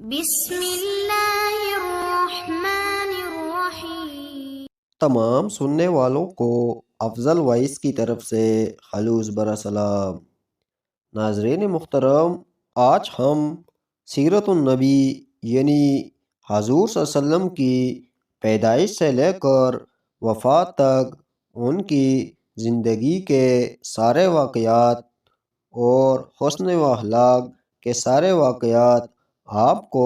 بسم اللہ الرحمن الرحیم۔ تمام سننے والوں کو افضل وائس کی طرف سے خلوص برا سلام۔ ناظرین محترم، آج ہم سیرت النبی یعنی حضور صلی اللہ علیہ وسلم کی پیدائش سے لے کر وفات تک ان کی زندگی کے سارے واقعات اور حسن و اخلاق کے سارے واقعات آپ کو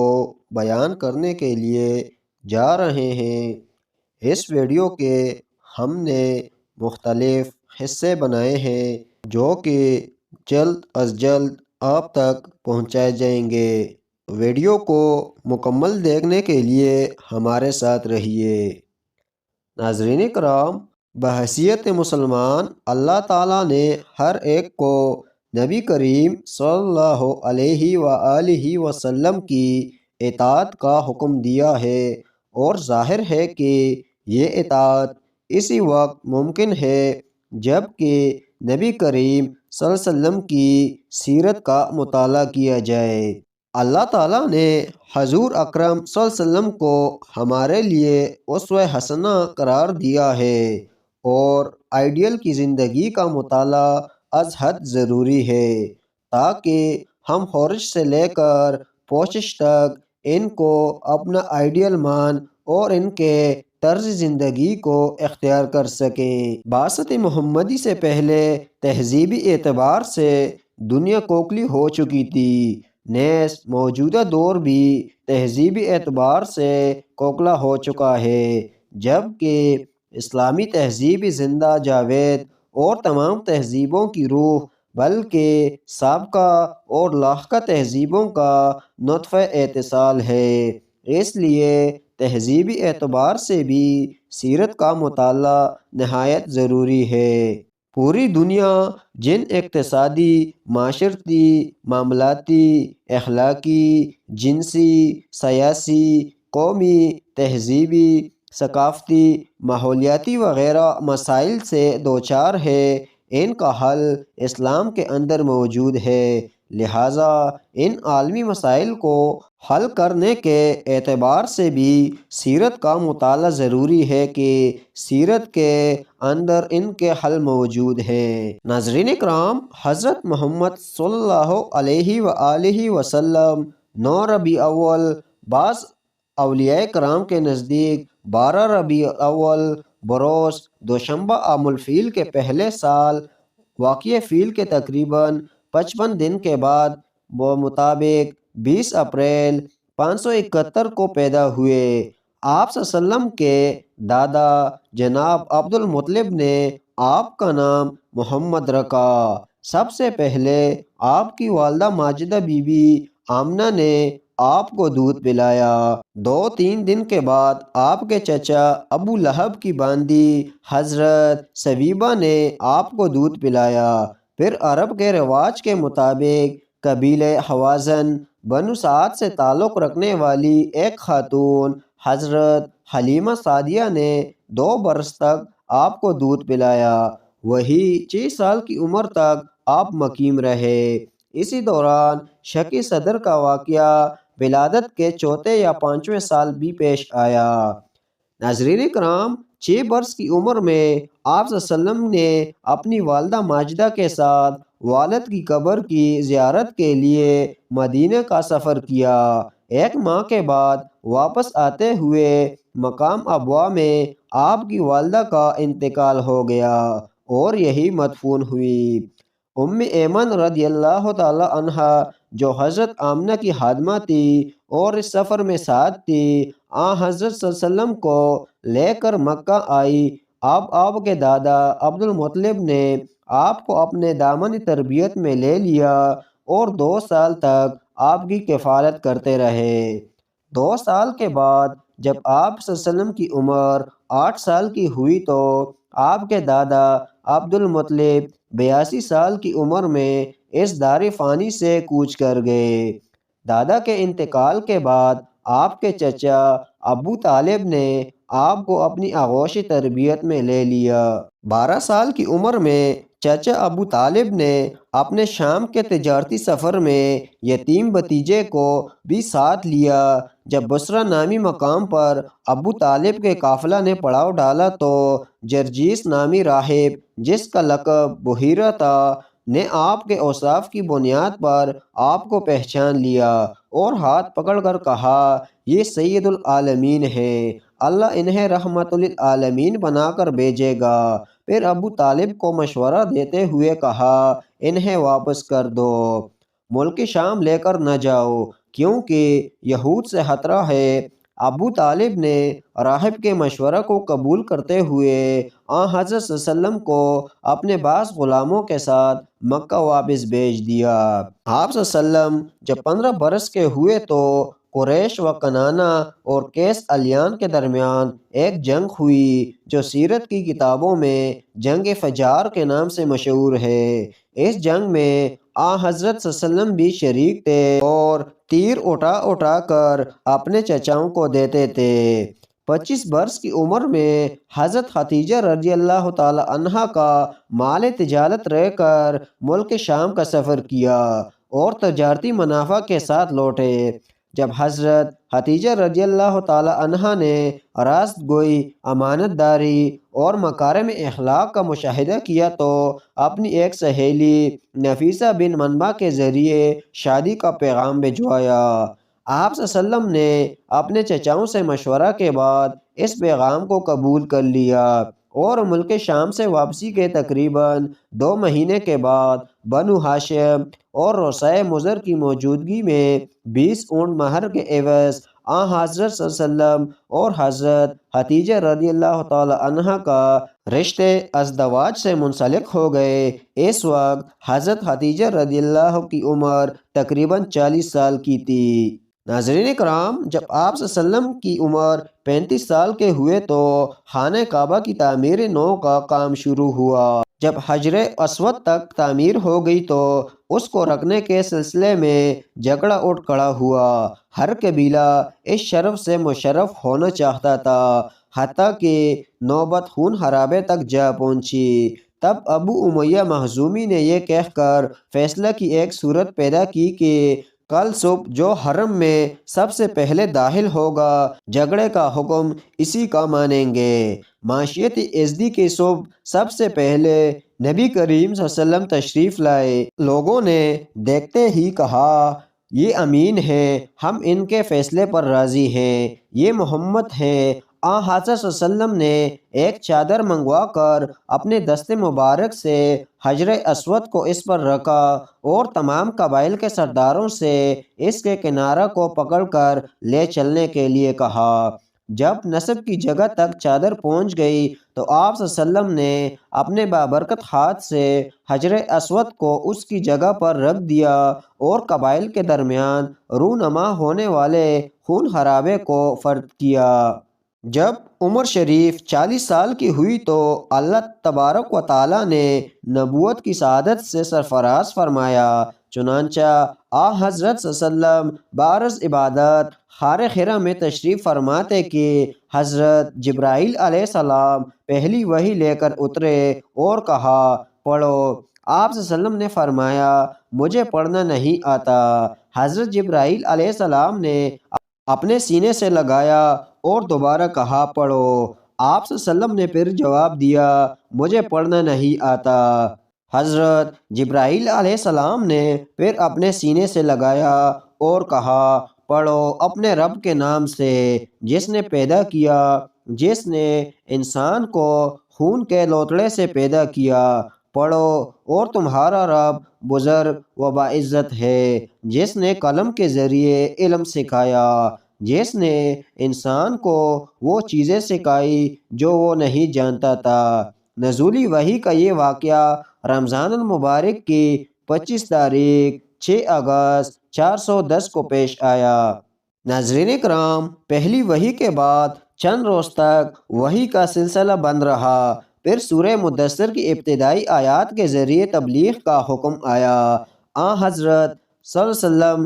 بیان کرنے کے لیے جا رہے ہیں۔ اس ویڈیو کے ہم نے مختلف حصے بنائے ہیں جو کہ جلد از جلد آپ تک پہنچائے جائیں گے۔ ویڈیو کو مکمل دیکھنے کے لیے ہمارے ساتھ رہیے۔ ناظرین کرام، بحیثیت مسلمان اللہ تعالیٰ نے ہر ایک کو نبی کریم صلی اللہ علیہ وآلہ وسلم کی اطاعت کا حکم دیا ہے، اور ظاہر ہے کہ یہ اطاعت اسی وقت ممکن ہے جب کہ نبی کریم صلی اللہ علیہ وسلم کی سیرت کا مطالعہ کیا جائے۔ اللہ تعالیٰ نے حضور اکرم صلی اللہ علیہ وسلم کو ہمارے لیے اسوہ حسنہ قرار دیا ہے، اور آئیڈیل کی زندگی کا مطالعہ از حد ضروری ہے تاکہ ہم خورش سے لے کر پوشش تک ان کو اپنا آئیڈیل مان اور ان کے طرز زندگی کو اختیار کر سکیں۔ بعثت محمدی سے پہلے تہذیبی اعتبار سے دنیا کھوکھلی ہو چکی تھی، نیز موجودہ دور بھی تہذیبی اعتبار سے کھوکھلا ہو چکا ہے، جبکہ اسلامی تہذیب زندہ جاوید اور تمام تہذیبوں کی روح بلکہ سابقہ اور لاحقہ تہذیبوں کا نطفہ اتصال ہے۔ اس لیے تہذیبی اعتبار سے بھی سیرت کا مطالعہ نہایت ضروری ہے۔ پوری دنیا جن اقتصادی، معاشرتی، معاملاتی، اخلاقی، جنسی، سیاسی، قومی، تہذیبی، ثقافتی، ماحولیاتی وغیرہ مسائل سے دوچار ہے، ان کا حل اسلام کے اندر موجود ہے۔ لہٰذا ان عالمی مسائل کو حل کرنے کے اعتبار سے بھی سیرت کا مطالعہ ضروری ہے کہ سیرت کے اندر ان کے حل موجود ہیں۔ ناظرین کرام، حضرت محمد صلی اللہ علیہ وآلہ وسلم 9 ربیع اول، بعض اولیاء کرام کے نزدیک 12 ربیع اول بروز دوشنبہ عام الفیل کے پہلے سال واقع فیل کے تقریباً 55 دن کے بعد بمطابق 20 اپریل 571 کو پیدا ہوئے۔ آپ صلی اللہ علیہ وسلم کے دادا جناب عبد المطلب نے آپ کا نام محمد رکھا۔ سب سے پہلے آپ کی والدہ ماجدہ بی بی آمنہ نے آپ کو دودھ پلایا۔ 2-3 دن کے بعد آپ کے چچا ابو لہب کی باندی حضرت سویبہ نے آپ کو دودھ پلایا۔ پھر عرب کے رواج کے مطابق قبیلہ حوازن بنو سعد سے تعلق رکھنے والی ایک خاتون حضرت حلیمہ سعدیہ نے 2 برس تک آپ کو دودھ پلایا۔ وہی 6 سال کی عمر تک آپ مقیم رہے۔ اسی دوران شقی صدر کا واقعہ ولادت کے 4 یا 5ویں سال بھی پیش آیا۔ ناظرین کرام، 6 برس کی عمر میں آپ صلی اللہ علیہ وسلم نے اپنی والدہ ماجدہ کے ساتھ والد کی قبر کی زیارت کے لیے مدینہ کا سفر کیا۔ 1 ماہ کے بعد واپس آتے ہوئے مقام ابوا میں آپ کی والدہ کا انتقال ہو گیا اور یہی مدفون ہوئی۔ ایمن رضی اللہ تعالی عنہ جو حضرت آمنہ کی خادمہ تھی اور اس سفر میں ساتھ تھی، حضرت صلی اللہ علیہ وسلم کو لے کر مکہ آئی۔ اب آپ کے دادا عبد المطلب نے آپ کو اپنے دامن تربیت میں لے لیا اور 2 سال تک آپ کی کفالت کرتے رہے۔ 2 سال کے بعد جب آپ صلی اللہ علیہ وسلم کی عمر 8 سال کی ہوئی تو آپ کے دادا عبد المطلب 82 سال کی عمر میں اس دار فانی سے کوچ کر گئے۔ دادا کے انتقال کے بعد آپ کے چچا ابو طالب نے آپ کو اپنی آغوش تربیت میں لے لیا۔ 12 سال کی عمر میں چچا ابو طالب نے اپنے شام کے تجارتی سفر میں یتیم بھتیجے کو بھی ساتھ لیا۔ جب بصرہ نامی مقام پر ابو طالب کے قافلہ نے پڑاؤ ڈالا تو جرجیس نامی راہب، جس کا لقب بحیرہ تھا، نے آپ کے اوصاف کی بنیاد پر آپ کو پہچان لیا اور ہاتھ پکڑ کر کہا، یہ سید العالمین ہیں، اللہ انہیں رحمت للعالمین بنا کر بھیجے گا۔ پھر ابو طالب کو مشورہ دیتے ہوئے کہا، انہیں واپس کر دو، ملک شام لے کر نہ جاؤ، کیونکہ یہود سے خطرہ ہے۔ ابو طالب نے راہب کے مشورہ کو قبول کرتے ہوئے حضرت صلی اللہ علیہ وسلم کو اپنے بعض غلاموں کے ساتھ مکہ واپس بھیج دیا۔ آپ صلی اللہ علیہ وسلم جب 15 برس کے ہوئے تو قریش و کنانہ اور کیس الیان کے درمیان ایک جنگ ہوئی جو سیرت کی کتابوں میں جنگ فجار کے نام سے مشہور ہے۔ اس جنگ میں حضرت صلی اللہ علیہ وسلم بھی شریک تھے اور تیر اٹھا اٹھا کر اپنے چچاؤں کو دیتے تھے۔ 25 برس کی عمر میں حضرت خدیجہ رضی اللہ تعالی عنہ کا مال تجارت رہ کر ملک شام کا سفر کیا اور تجارتی منافع کے ساتھ لوٹے۔ جب حضرت خدیجہ رضی اللہ تعالی عنہ نے راست گوئی، امانت داری اور مکارم اخلاق کا مشاہدہ کیا تو اپنی ایک سہیلی نفیسہ بن منبع کے ذریعے شادی کا پیغام بھجوایا۔ آپ صلی اللہ علیہ وسلم نے اپنے چچاؤں سے مشورہ کے بعد اس پیغام کو قبول کر لیا اور ملک شام سے واپسی کے تقریباً 2 مہینے کے بعد بنو ہاشم اور روسائے مضر کی موجودگی میں 20 اونٹ مہر کے عوض حضرت صلی اللہ علیہ وسلم اور حضرت خدیجہ رضی اللہ تعالی عنہ کا رشتے ازدواج سے منسلک ہو گئے۔ اس وقت حضرت خدیجہ رضی اللہ کی عمر تقریباً 40 سال کی تھی۔ ناظرین کرام، جب آپ صلی اللہ علیہ وسلم کی عمر 35 سال کے ہوئے تو خانہ کعبہ کی تعمیر نو کا کام شروع ہوا۔ جب حجر اسود تک تعمیر ہو گئی تو اس کو رکھنے کے سلسلے میں جھگڑا اٹھ کھڑا ہوا۔ ہر قبیلہ اس شرف سے مشرف ہونا چاہتا تھا، حتیٰ کہ نوبت خون خرابے تک جا پہنچی۔ تب ابو امیہ مخزومی نے یہ کہہ کر فیصلہ کی ایک صورت پیدا کی کہ کل صبح جو حرم میں سب سے پہلے داخل ہوگا، جھگڑے کا حکم اسی کا مانیں گے۔ معاشیت ازدی کی صبح سب سے پہلے نبی کریم صلی اللہ علیہ وسلم تشریف لائے۔ لوگوں نے دیکھتے ہی کہا، یہ امین ہیں، ہم ان کے فیصلے پر راضی ہیں، یہ محمد ہیں۔ حضرت صلی اللہ علیہ وسلم نے ایک چادر منگوا کر اپنے دست مبارک سے حجر اسود کو اس پر رکھا اور تمام قبائل کے سرداروں سے اس کے کنارہ کو پکڑ کر لے چلنے کے لیے کہا۔ جب نصب کی جگہ تک چادر پہنچ گئی تو آپ صلی اللہ علیہ وسلم نے اپنے بابرکت ہاتھ سے حجر اسود کو اس کی جگہ پر رکھ دیا اور قبائل کے درمیان رونما ہونے والے خون خرابے کو فرد کیا۔ جب عمر شریف 40 سال کی ہوئی تو اللہ تبارک و تعالیٰ نے نبوت کی سعادت سے سرفراز فرمایا۔ چنانچہ حضرت صلی اللہ علیہ وسلم بعرض عبادت غار حرا میں تشریف فرماتے کہ حضرت جبرائیل علیہ السلام پہلی وحی لے کر اترے اور کہا، پڑھو۔ آپ صلی اللہ علیہ وسلم نے فرمایا، مجھے پڑھنا نہیں آتا۔ حضرت جبرائیل علیہ السلام نے اپنے سینے سے لگایا اور دوبارہ کہا، پڑھو۔ آپ صلی اللہ علیہ وسلم نے پھر جواب دیا، مجھے پڑھنا نہیں آتا۔ حضرت جبرائیل علیہ السلام نے پھر اپنے سینے سے لگایا اور کہا، پڑھو اپنے رب کے نام سے جس نے پیدا کیا، جس نے انسان کو خون کے لوتڑے سے پیدا کیا۔ پڑھو، اور تمہارا رب بزرگ و باعزت ہے جس نے قلم کے ذریعے علم سکھایا، جس نے انسان کو وہ چیزیں سکھائی جو وہ نہیں جانتا تھا۔ نزولی وحی کا یہ واقعہ رمضان المبارک کی 25 تاریخ 6 اگست 410 کو پیش آیا۔ ناظرین کرام، پہلی وحی کے بعد چند روز تک وحی کا سلسلہ بند رہا، پھر سورہ مدثر کی ابتدائی آیات کے ذریعے تبلیغ کا حکم آیا۔ حضرت صلی اللہ علیہ وسلم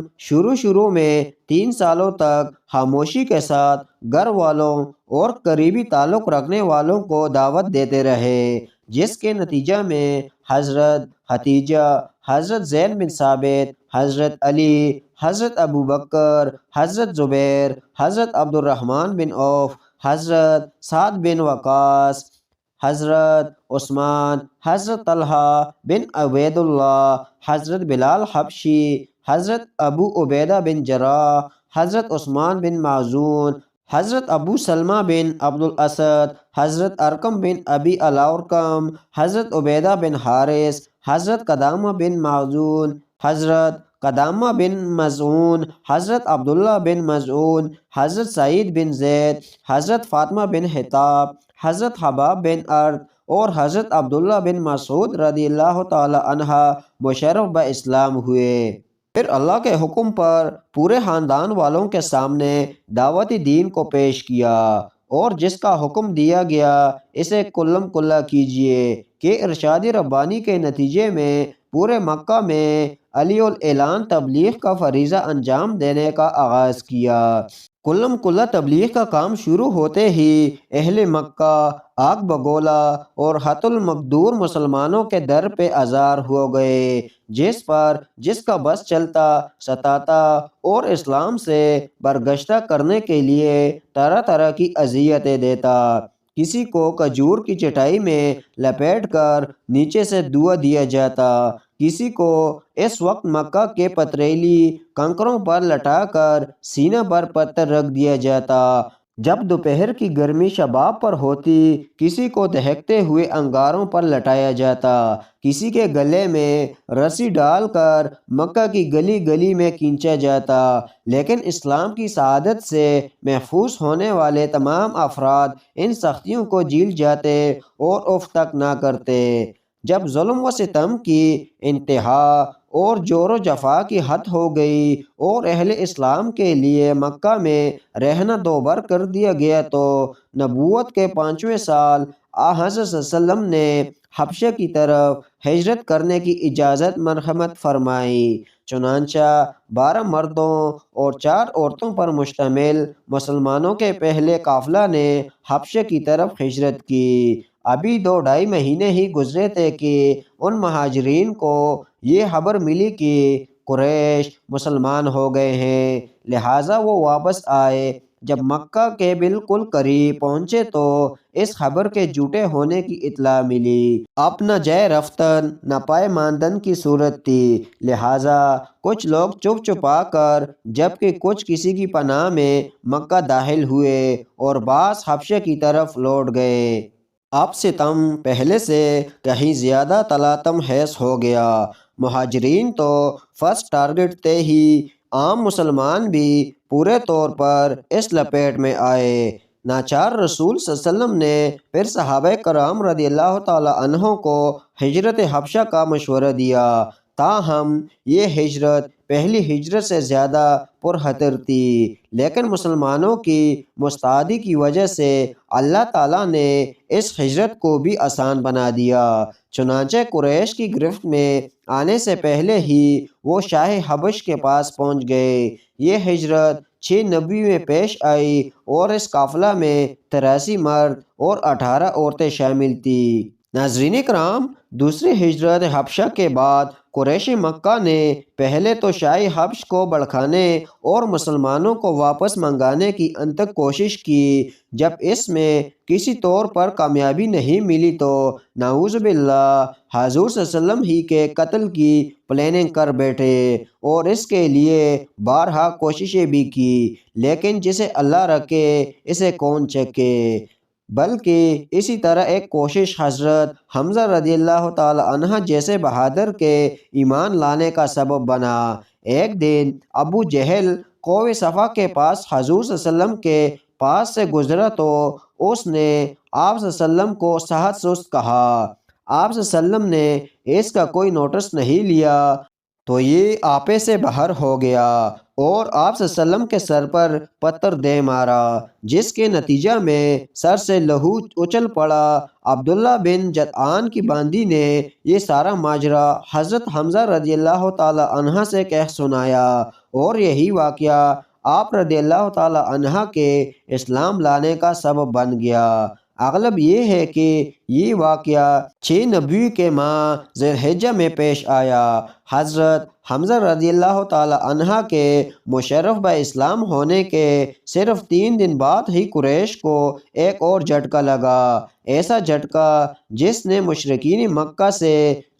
شروع میں 3 سالوں تک خاموشی کے ساتھ گھر والوں اور قریبی تعلق رکھنے والوں کو دعوت دیتے رہے۔ جس کے نتیجہ میں حضرت حتیجہ، حضرت زید بن ثابت، حضرت علی، حضرت ابو بکر، حضرت زبیر، حضرت عبد الرحمن بن عوف، حضرت سعد بن وقاص، حضرت عثمان، حضرت طلحہ بن عبید اللہ، حضرت بلال حبشی، حضرت ابو عبیدہ بن جراح، حضرت عثمان بن معزون، حضرت ابو سلمہ بن عبد الاسد، حضرت ارقم بن ابی الارقم، حضرت عبیدہ بن حارث، حضرت قدامہ بن معزون، حضرت قدامہ بن مزعون، حضرت عبداللہ بن مزعون، حضرت سعید بن زید، حضرت فاطمہ بن حطاب، حضرت حباب بن ارد اور حضرت عبداللہ بن مسعود رضی اللہ تعالی عنہ مشرف باسلام ہوئے۔ پھر اللہ کے حکم پر پورے خاندان والوں کے سامنے دعوت دین کو پیش کیا اور جس کا حکم دیا گیا اسے کلم کلا کیجئے کہ ارشاد ربانی کے نتیجے میں پورے مکہ میں علی الاعلان تبلیغ کا فریضہ انجام دینے کا آغاز کیا۔ کلم کلا تبلیغ کا کام شروع ہوتے ہی اہل مکہ آگ بگولا اور حت المقدور مسلمانوں کے در پہ آزار ہو گئے، جس کا بس چلتا ستاتا اور اسلام سے برگشتہ کرنے کے لیے طرح طرح کی اذیتیں دیتا۔ کسی کو کھجور کی چٹائی میں لپیٹ کر نیچے سے دعا دیا جاتا، کسی کو اس وقت مکہ کے پتریلی کنکروں پر لٹا کر سینہ پر پتھر رکھ دیا جاتا، جب دوپہر کی گرمی شباب پر ہوتی کسی کو دہکتے ہوئے انگاروں پر لٹایا جاتا، کسی کے گلے میں رسی ڈال کر مکہ کی گلی گلی میں کھینچا جاتا، لیکن اسلام کی سعادت سے محفوظ ہونے والے تمام افراد ان سختیوں کو جھیل جاتے اور اف تک نہ کرتے۔ جب ظلم و ستم کی انتہا اور جور و جفا کی حد ہو گئی اور اہل اسلام کے لیے مکہ میں رہنا دوبر کر دیا گیا تو نبوت کے 5ویں سال حضرت صلی اللہ علیہ وسلم نے حبشہ کی طرف ہجرت کرنے کی اجازت مرحمت فرمائی۔ چنانچہ 12 مردوں اور 4 عورتوں پر مشتمل مسلمانوں کے پہلے قافلہ نے حبشہ کی طرف ہجرت کی۔ ابھی 2-2.5 مہینے ہی گزرے تھے کہ ان مہاجرین کو یہ خبر ملی کہ قریش مسلمان ہو گئے ہیں، لہٰذا وہ واپس آئے۔ جب مکہ کے بالکل قریب پہنچے تو اس خبر کے جھوٹے ہونے کی اطلاع ملی۔ اب نہ جائے رفتن نہ پائے ماندن کی صورت تھی، لہٰذا کچھ لوگ چپ چھپا کر جبکہ کچھ کسی کی پناہ میں مکہ داخل ہوئے اور بعض حبشہ کی طرف لوٹ گئے۔ اب ستم پہلے سے کہیں زیادہ تلاطم خیز ہو گیا۔ مہاجرین تو فرسٹ ٹارگٹ تھے ہی، عام مسلمان بھی پورے طور پر اس لپیٹ میں آئے۔ ناچار رسول صلی اللہ علیہ وسلم نے پھر صحابہ کرام رضی اللہ تعالی عنہ کو ہجرت حبشہ کا مشورہ دیا، تاہم یہ ہجرت پہلی ہجرت سے زیادہ پرخطر تھی، لیکن مسلمانوں کی مستعدی کی وجہ سے اللہ تعالیٰ نے اس ہجرت کو بھی آسان بنا دیا۔ چنانچہ قریش کی گرفت میں آنے سے پہلے ہی وہ شاہ حبش کے پاس پہنچ گئے۔ یہ ہجرت 6 نبی میں پیش آئی اور اس قافلہ میں 83 مرد اور 18 عورتیں شامل تھیں۔ ناظرین کرام، دوسری ہجرت حبشہ کے بعد قریش مکہ نے پہلے تو شاہ حبش کو بھڑکانے اور مسلمانوں کو واپس منگانے کی انتھک کوشش کی۔ جب اس میں کسی طور پر کامیابی نہیں ملی تو نعوذ باللہ حضور صلی اللہ علیہ وسلم ہی کے قتل کی پلاننگ کر بیٹھے اور اس کے لیے بارہا کوششیں بھی کی، لیکن جسے اللہ رکھے اسے کون چکے۔ بلکہ اسی طرح ایک کوشش حضرت حمزہ رضی اللہ تعالی عنہ جیسے بہادر کے ایمان لانے کا سبب بنا۔ ایک دن ابو جہل کوہ صفا کے پاس حضور صلی اللہ علیہ وسلم کے پاس سے گزرا تو اس نے آپ صلی اللہ علیہ وسلم کو سخت سست کہا۔ آپ صلی اللہ علیہ وسلم نے اس کا کوئی نوٹس نہیں لیا تو یہ آپے سے باہر ہو گیا اور آپ صلی اللہ علیہ وسلم کے سر پر پتھر دے مارا، جس کے نتیجہ میں سر سے لہو اچھل پڑا۔ عبداللہ بن جدعان کی باندی نے یہ سارا ماجرا حضرت حمزہ رضی اللہ تعالی عنہ سے کہہ سنایا اور یہی واقعہ آپ رضی اللہ تعالی عنہ کے اسلام لانے کا سبب بن گیا۔ اغلب یہ ہے کہ یہ واقعہ 6 نبوی کے ماہ ذی الحجہ میں پیش آیا۔ حضرت حمزہ رضی اللہ تعالی عنہ کے مشرف با اسلام ہونے کے صرف 3 دن بعد ہی قریش کو ایک اور جھٹکا لگا، ایسا جھٹکا جس نے مشرکین مکہ سے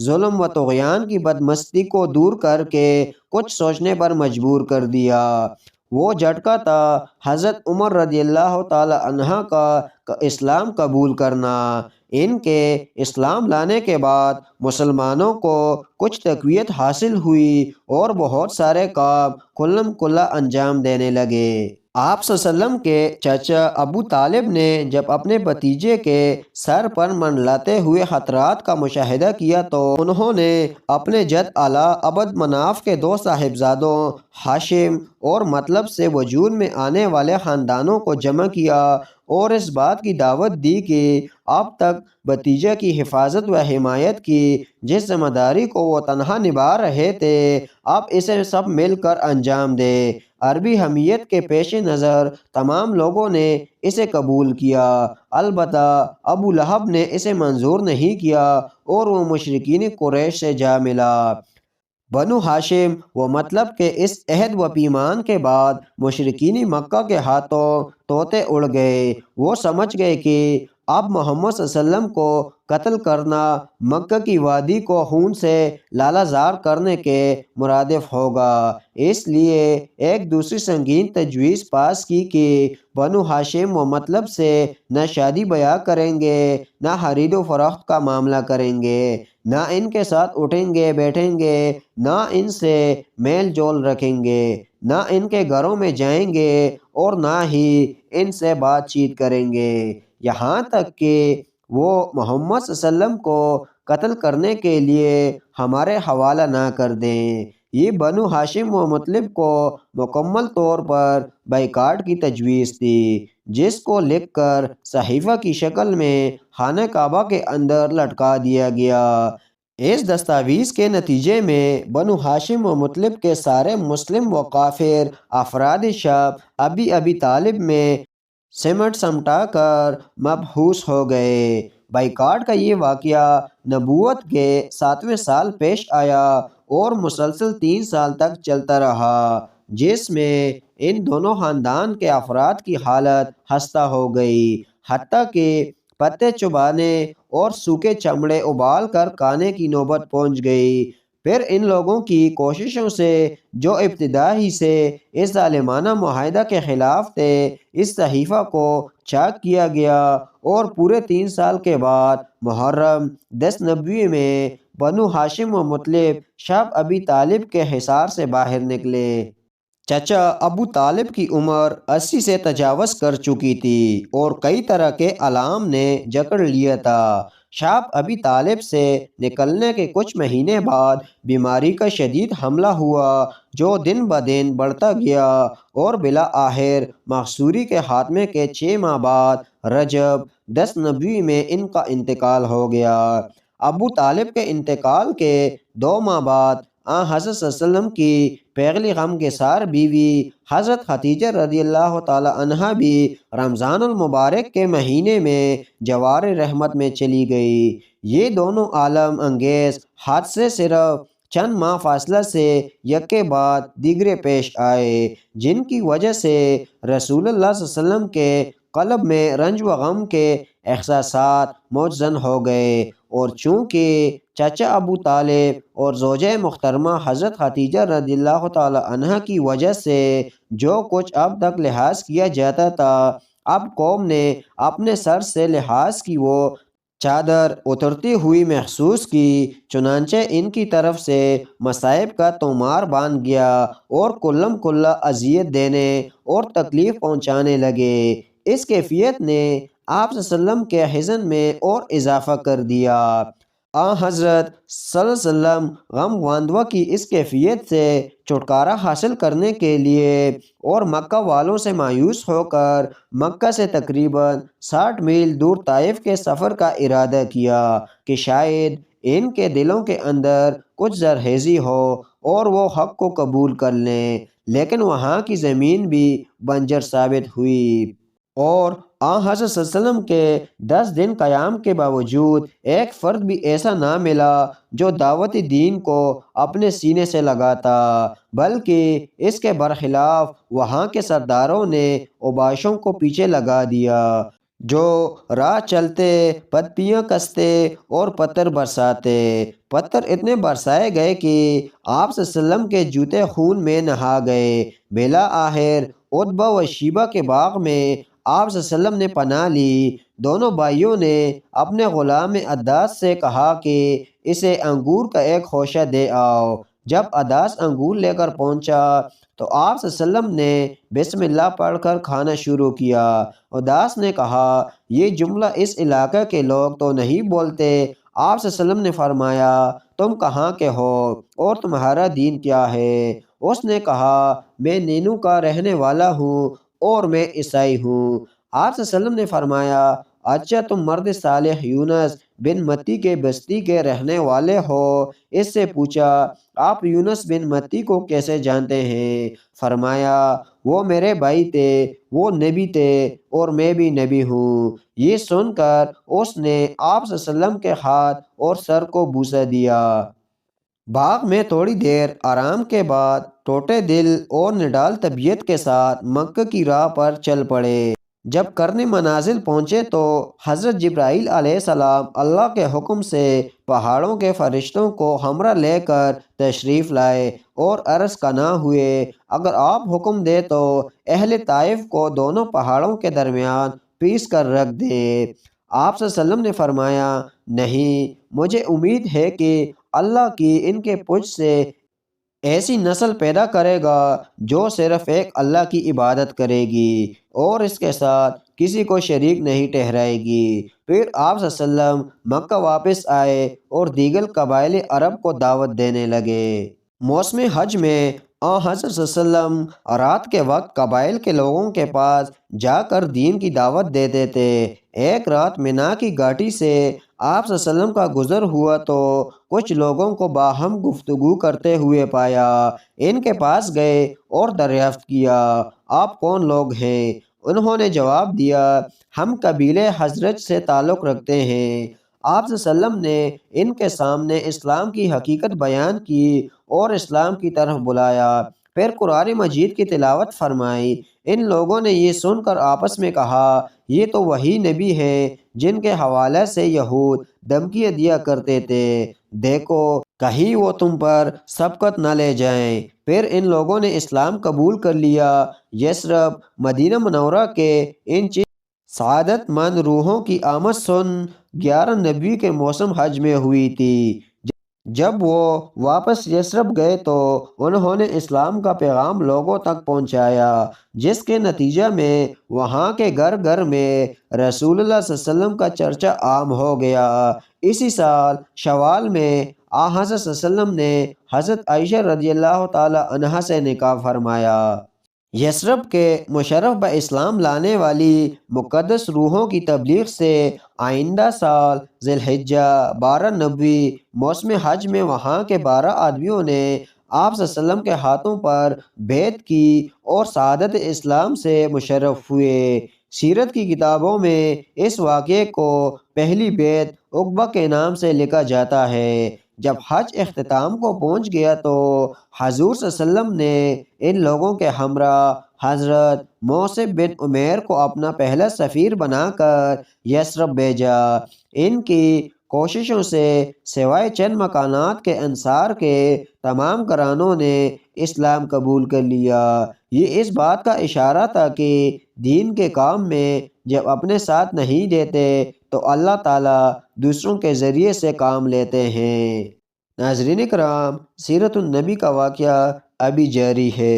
ظلم و طغیان کی بدمستی کو دور کر کے کچھ سوچنے پر مجبور کر دیا۔ وہ جھٹکا تھا حضرت عمر رضی اللہ تعالی عنہ کا اسلام قبول کرنا۔ ان کے اسلام لانے کے بعد مسلمانوں کو کچھ تقویت حاصل ہوئی اور بہت سارے کام کھلم کھلا انجام دینے لگے۔ آپ صلی اللہ علیہ وسلم کے چچا ابو طالب نے جب اپنے بھتیجے کے سر پر منڈلاتے ہوئے خطرات کا مشاہدہ کیا تو انہوں نے اپنے جد اعلیٰ عبد مناف کے 2 صاحبزادوں ہاشم اور مطلب سے وجود میں آنے والے خاندانوں کو جمع کیا اور اس بات کی دعوت دی کہ اب تک بھتیجے کی حفاظت و حمایت کی جس ذمہ داری کو وہ تنہا نبھا رہے تھے اب اسے سب مل کر انجام دے۔ عربی حمیت کے پیش نظر تمام لوگوں نے اسے قبول کیا، البتہ ابو لہب نے اسے منظور نہیں کیا اور وہ مشرکین قریش سے جا ملا۔ بنو ہاشم و مطلب کے اس عہد و پیمان کے بعد مشرکین مکہ کے ہاتھوں طوطے اڑ گئے۔ وہ سمجھ گئے کہ اب محمد صلی اللہ علیہ وسلم کو قتل کرنا مکہ کی وادی کو خون سے لالہ زار کرنے کے مرادف ہوگا۔ اس لیے ایک دوسری سنگین تجویز پاس کی کہ بنو ہاشم و مطلب سے نہ شادی بیاہ کریں گے، نہ خرید و فروخت کا معاملہ کریں گے، نہ ان کے ساتھ اٹھیں گے بیٹھیں گے، نہ ان سے میل جول رکھیں گے، نہ ان کے گھروں میں جائیں گے اور نہ ہی ان سے بات چیت کریں گے، یہاں تک کہ وہ محمد صلی اللہ علیہ وسلم کو قتل کرنے کے لیے ہمارے حوالہ نہ کر دیں۔ یہ بنو ہاشم و مطلب کو مکمل طور پر بائیکاٹ کی تجویز تھی، جس کو لکھ کر صحیفہ کی شکل میں خانہ کعبہ کے اندر لٹکا دیا گیا۔ اس دستاویز کے نتیجے میں بنو ہاشم و مطلب کے سارے مسلم و کافر افراد شب ابی طالب میں سمٹ سمٹا کر مبعوث ہو گئے۔ بائیکاٹ کا یہ واقعہ نبوت کے 7ویں سال پیش آیا اور مسلسل 3 سال تک چلتا رہا، جس میں ان دونوں خاندان کے افراد کی حالت خستہ ہو گئی، حتیٰ کہ پتے چبانے اور سوکھے چمڑے ابال کر کھانے کی نوبت پہنچ گئی۔ پھر ان لوگوں کی کوششوں سے جو ابتدا ہی سے اس ظالمانہ معاہدہ کے خلاف تھے، اس صحیفہ کو چاک کیا گیا اور پورے 3 سال کے بعد محرم 10 نبوی میں بنو ہاشم و مطلب شب ابی طالب کے حصار سے باہر نکلے۔ چچا ابو طالب کی عمر 80 سے تجاوز کر چکی تھی اور کئی طرح کے علام نے جکڑ لیا تھا۔ شب ابی طالب سے نکلنے کے کچھ مہینے بعد بیماری کا شدید حملہ ہوا جو دن بدن بڑھتا گیا اور بالآخر مخصوری کے خاتمے کے 6 ماہ بعد رجب 10 نبوی میں ان کا انتقال ہو گیا۔ ابو طالب کے انتقال کے 2 ماہ بعد حضرت صلی اللہ علیہ وسلم کی پہلی غم گسار بیوی حضرت خدیجہ رضی اللہ تعالی عنہ بھی رمضان المبارک کے مہینے میں جوار رحمت میں چلی گئی۔ یہ دونوں عالم انگیز حادثے صرف چند ماہ فاصلہ سے یک کے بعد دیگرے پیش آئے، جن کی وجہ سے رسول اللہ صلی اللہ علیہ وسلم کے قلب میں رنج و غم کے احساسات موجزن ہو گئے، اور چونکہ چچا ابو طالب اور زوجہ محترمہ حضرت خدیجہ رضی اللہ تعالی عنہ کی وجہ سے جو کچھ اب تک لحاظ کیا جاتا تھا، اب قوم نے اپنے سر سے لحاظ کی وہ چادر اترتی ہوئی محسوس کی، چنانچہ ان کی طرف سے مصائب کا تومار باندھ گیا اور کلم کلا اذیت دینے اور تکلیف پہنچانے لگے۔ اس کیفیت نے آپ صلی اللہ علیہ وسلم کے حزن میں اور اضافہ کر دیا۔ حضرت صلی اللہ علیہ وسلم غم واندوا کی اس کیفیت سے چھٹکارا حاصل کرنے کے لیے اور مکہ والوں سے مایوس ہو کر مکہ سے تقریباً 60 میل دور طائف کے سفر کا ارادہ کیا کہ شاید ان کے دلوں کے اندر کچھ زرخیزی ہو اور وہ حق کو قبول کر لیں، لیکن وہاں کی زمین بھی بنجر ثابت ہوئی اور حضرت صلی اللہ علیہ وسلم کے 10 دن قیام کے باوجود ایک فرد بھی ایسا نہ ملا جو دعوت دین کو اپنے سینے سے لگاتا، بلکہ اس کے برخلاف وہاں کے سرداروں نے اوباشوں کو پیچھے لگا دیا، جو راہ چلتے پتیاں کستے اور پتھر برساتے۔ پتھر اتنے برسائے گئے کہ آپ صلی اللہ علیہ وسلم کے جوتے خون میں نہا گئے۔ بالآخر عتبہ و شیبہ کے باغ میں آپ صلی اللہ علیہ وسلم نے پناہ لی۔ دونوں بھائیوں نے اپنے غلام عداس سے کہا کہ اسے انگور کا ایک خوشہ دے آؤ۔ جب عداس انگور لے کر پہنچا تو آپ صلی اللہ علیہ وسلم نے بسم اللہ پڑھ کر کھانا شروع کیا۔ عداس نے کہا یہ جملہ اس علاقے کے لوگ تو نہیں بولتے۔ آپ صلی اللہ علیہ وسلم نے فرمایا تم کہاں کے ہو اور تمہارا دین کیا ہے؟ اس نے کہا میں نینو کا رہنے والا ہوں اور میں عیسائی ہوں۔ آپ صلی اللہ علیہ وسلم نے فرمایا اچھا تم مرد صالح یونس بن متی کے بستی کے رہنے والے ہو؟ اس سے پوچھا آپ یونس بن متی کو کیسے جانتے ہیں؟ فرمایا وہ میرے بھائی تھے، وہ نبی تھے اور میں بھی نبی ہوں۔ یہ سن کر اس نے آپ صلی اللہ علیہ وسلم کے ہاتھ اور سر کو بوسہ دیا۔ باغ میں تھوڑی دیر آرام کے بعد ٹوٹے دل اور نڈال طبیعت کے ساتھ مکہ کی راہ پر چل پڑے۔ جب کرنے منازل پہنچے تو حضرت جبرائیل علیہ السلام اللہ کے حکم سے پہاڑوں کے فرشتوں کو ہمراہ لے کر تشریف لائے اور عرض کنا ہوئے اگر آپ حکم دے تو اہل طائف کو دونوں پہاڑوں کے درمیان پیس کر رکھ دے۔ آپ صلی اللہ علیہ وسلم نے فرمایا نہیں، مجھے امید ہے کہ اللہ کی ان کے پچھ سے ایسی نسل پیدا کرے گا جو صرف ایک اللہ کی عبادت کرے گی اور اس کے ساتھ کسی کو شریک نہیں ٹھہرائے گی۔ پھر آپ صلی اللہ علیہ وسلم مکہ واپس آئے اور دیگر قبائل عرب کو دعوت دینے لگے۔ موسم حج میں حضرت صلی اللہ علیہ وسلم رات کے وقت قبائل کے لوگوں کے پاس جا کر دین کی دعوت دیتے تھے۔ ایک رات مینا کی گھاٹی سے آپ صلی اللہ علیہ وسلم کا گزر ہوا تو کچھ لوگوں کو باہم گفتگو کرتے ہوئے پایا۔ ان کے پاس گئے اور دریافت کیا آپ کون لوگ ہیں؟ انہوں نے جواب دیا ہم قبیلے حضرت سے تعلق رکھتے ہیں۔ آپ صلی اللہ علیہ وسلم نے ان کے سامنے اسلام کی حقیقت بیان کی اور اسلام کی طرف بلایا، پھر قرآن مجید کی تلاوت فرمائی۔ ان لوگوں نے یہ سن کر آپس میں کہا یہ تو وہی نبی ہیں جن کے حوالے سے یہود دھمکیاں دیا کرتے تھے، دیکھو کہیں وہ تم پر سبقت نہ لے جائیں۔ پھر ان لوگوں نے اسلام قبول کر لیا۔ یثرب مدینہ منورہ کے ان سعادت مند روحوں کی آمد سن 11 نبی کے موسم حج میں ہوئی تھی۔ جب وہ واپس یثرب گئے تو انہوں نے اسلام کا پیغام لوگوں تک پہنچایا، جس کے نتیجہ میں وہاں کے گھر گھر میں رسول اللہ صلی اللہ علیہ وسلم کا چرچا عام ہو گیا۔ اسی سال شوال میں حضرت صلی اللہ علیہ وسلم نے حضرت عائشہ رضی اللہ تعالی عنہا سے نکاح فرمایا۔ یثرب کے مشرف با اسلام لانے والی مقدس روحوں کی تبلیغ سے آئندہ سال ذی الحجہ 12 نبوی موسم حج میں وہاں کے 12 آدمیوں نے آپ صلی اللہ علیہ وسلم کے ہاتھوں پر بیعت کی اور سعادت اسلام سے مشرف ہوئے۔ سیرت کی کتابوں میں اس واقعے کو پہلی بیعت عقبہ کے نام سے لکھا جاتا ہے۔ جب حج اختتام کو پہنچ گیا تو حضور صلی اللہ علیہ وسلم نے ان لوگوں کے ہمراہ حضرت موصب بن عمیر کو اپنا پہلا سفیر بنا کر یثرب بھیجا۔ ان کی کوششوں سے سوائے چند مکانات کے انصار کے تمام گھرانوں نے اسلام قبول کر لیا۔ یہ اس بات کا اشارہ تھا کہ دین کے کام میں جب اپنے ساتھ نہیں دیتے تو اللہ تعالیٰ دوسروں کے ذریعے سے کام لیتے ہیں۔ ناظرین کرام، سیرت النبی کا واقعہ ابھی جاری ہے۔